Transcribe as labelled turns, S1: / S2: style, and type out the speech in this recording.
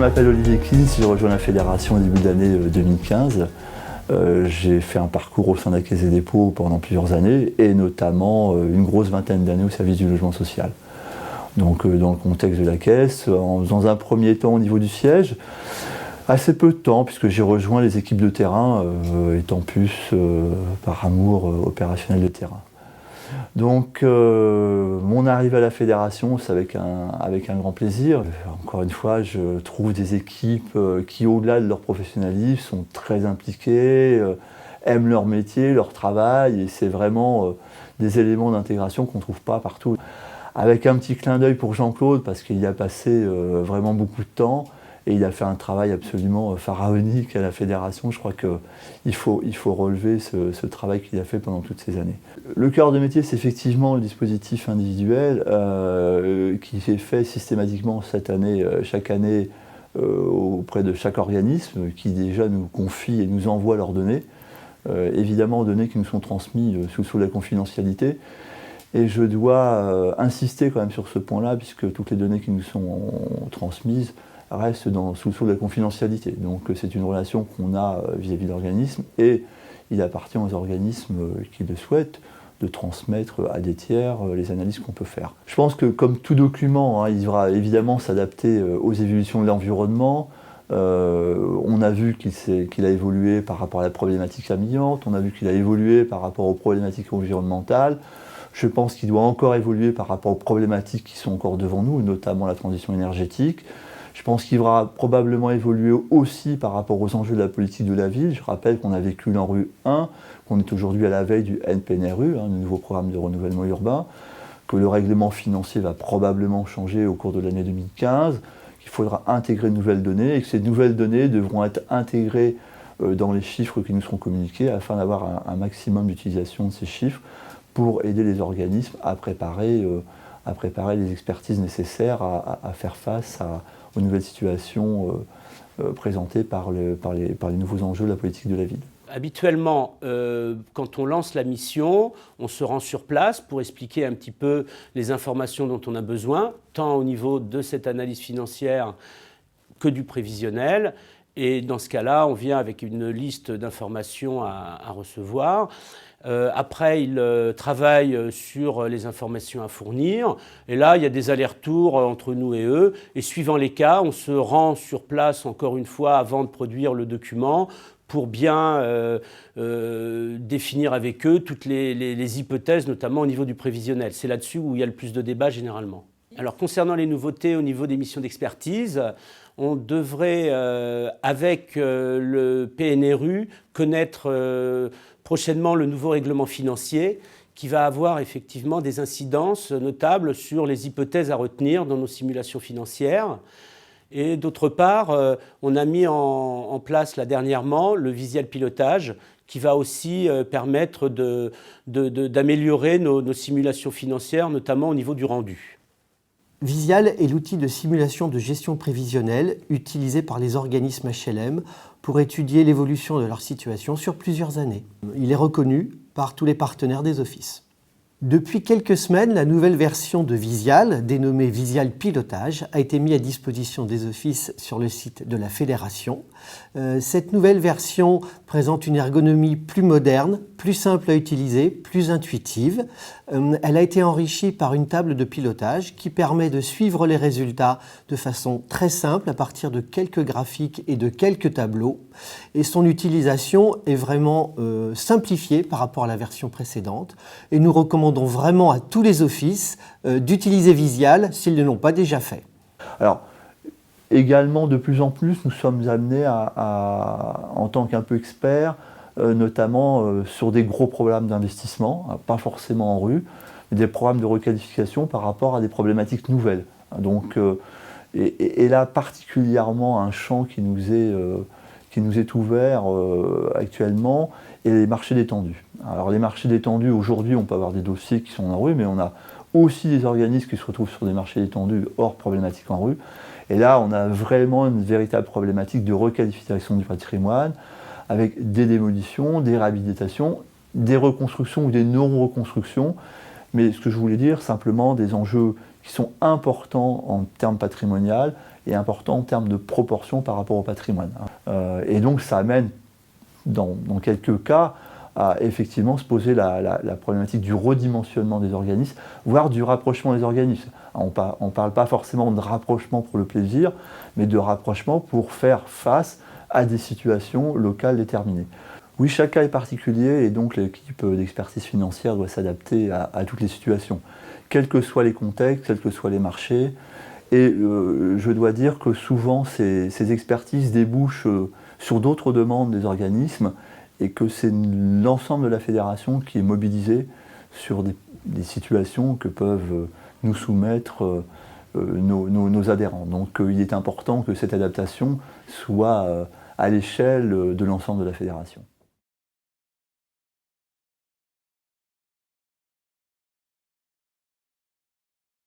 S1: m'appelle Olivier Kins, j'ai rejoint la fédération au début de l'année 2015. J'ai fait un parcours au sein de la Caisse des dépôts pendant plusieurs années et notamment une grosse vingtaine d'années au service du logement social. Donc dans le contexte de la Caisse, dans un premier temps au niveau du siège, assez peu de temps puisque j'ai rejoint les équipes de terrain, étant plus par amour opérationnel de terrain. Donc mon arrivée à la fédération, c'est avec un grand plaisir. Encore une fois, je trouve des équipes qui, au-delà de leur professionnalisme, sont très impliquées, aiment leur métier, leur travail, et c'est vraiment des éléments d'intégration qu'on ne trouve pas partout. Avec un petit clin d'œil pour Jean-Claude, parce qu'il y a passé vraiment beaucoup de temps, et il a fait un travail absolument pharaonique à la fédération. Je crois qu'il faut relever ce travail qu'il a fait pendant toutes ces années. Le cœur de métier, c'est effectivement le dispositif individuel qui est fait systématiquement chaque année auprès de chaque organisme qui déjà nous confie et nous envoie leurs données. Évidemment, données qui nous sont transmises sous la confidentialité. Et je dois insister quand même sur ce point-là, puisque toutes les données qui nous sont transmises reste sous la confidentialité. Donc c'est une relation qu'on a vis-à-vis de l'organisme et il appartient aux organismes qui le souhaitent de transmettre à des tiers les analyses qu'on peut faire. Je pense que comme tout document, il devra évidemment s'adapter aux évolutions de l'environnement. On a vu qu'il a évolué par rapport à la problématique amiante, on a vu qu'il a évolué par rapport aux problématiques environnementales. Je pense qu'il doit encore évoluer par rapport aux problématiques qui sont encore devant nous, notamment la transition énergétique. Je pense qu'il va probablement évoluer aussi par rapport aux enjeux de la politique de la ville. Je rappelle qu'on a vécu l'ANRU 1, qu'on est aujourd'hui à la veille du NPNRU, le nouveau programme de renouvellement urbain, que le règlement financier va probablement changer au cours de l'année 2015, qu'il faudra intégrer de nouvelles données et que ces nouvelles données devront être intégrées dans les chiffres qui nous seront communiqués afin d'avoir un maximum d'utilisation de ces chiffres pour aider les organismes à préparer les expertises nécessaires à faire face aux nouvelles situations présentées par les nouveaux enjeux de la politique de la ville.
S2: Habituellement, quand on lance la mission, on se rend sur place pour expliquer un petit peu les informations dont on a besoin, tant au niveau de cette analyse financière que du prévisionnel. Et dans ce cas-là, on vient avec une liste d'informations à recevoir. Après, il travaille sur les informations à fournir. Et là, il y a des allers-retours entre nous et eux. Et suivant les cas, on se rend sur place encore une fois avant de produire le document pour bien définir avec eux toutes les hypothèses, notamment au niveau du prévisionnel. C'est là-dessus où il y a le plus de débats généralement. Alors, concernant les nouveautés au niveau des missions d'expertise, on devrait, avec le PNRU, connaître prochainement le nouveau règlement financier qui va avoir effectivement des incidences notables sur les hypothèses à retenir dans nos simulations financières. Et d'autre part, on a mis en place là dernièrement le Visial Pilotage qui va aussi permettre d'améliorer nos simulations financières, notamment au niveau du rendu.
S3: Visial est l'outil de simulation de gestion prévisionnelle utilisé par les organismes HLM pour étudier l'évolution de leur situation sur plusieurs années. Il est reconnu par tous les partenaires des offices. Depuis quelques semaines, la nouvelle version de Visial, dénommée Visial Pilotage, a été mise à disposition des offices sur le site de la Fédération. Cette nouvelle version présente une ergonomie plus moderne, plus simple à utiliser, plus intuitive. Elle a été enrichie par une table de pilotage qui permet de suivre les résultats de façon très simple à partir de quelques graphiques et de quelques tableaux. Et son utilisation est vraiment simplifiée par rapport à la version précédente. Et nous recommandons vraiment à tous les offices d'utiliser Visial s'ils ne l'ont pas déjà fait.
S1: Alors, également, de plus en plus, nous sommes amenés en tant qu'un peu experts, notamment sur des gros programmes d'investissement, pas forcément en rue, mais des programmes de requalification par rapport à des problématiques nouvelles. Donc, et là, particulièrement, un champ qui nous est ouvert actuellement est les marchés détendus. Alors, les marchés détendus, aujourd'hui, on peut avoir des dossiers qui sont en rue, mais on a aussi des organismes qui se retrouvent sur des marchés détendus hors problématique en rue. Et là, on a vraiment une véritable problématique de requalification du patrimoine, avec des démolitions, des réhabilitations, des reconstructions ou des non-reconstructions. Mais ce que je voulais dire, simplement des enjeux qui sont importants en termes patrimonial est important en termes de proportion par rapport au patrimoine. Et donc ça amène, dans quelques cas, à effectivement se poser la problématique du redimensionnement des organismes, voire du rapprochement des organismes. On ne parle pas forcément de rapprochement pour le plaisir, mais de rapprochement pour faire face à des situations locales déterminées. Oui, chaque cas est particulier et donc l'équipe d'expertise financière doit s'adapter à toutes les situations, quels que soient les contextes, quels que soient les marchés. Et je dois dire que souvent ces expertises débouchent sur d'autres demandes des organismes et que c'est l'ensemble de la fédération qui est mobilisé sur des situations que peuvent nous soumettre nos adhérents. Donc il est important que cette adaptation soit à l'échelle de l'ensemble de la fédération.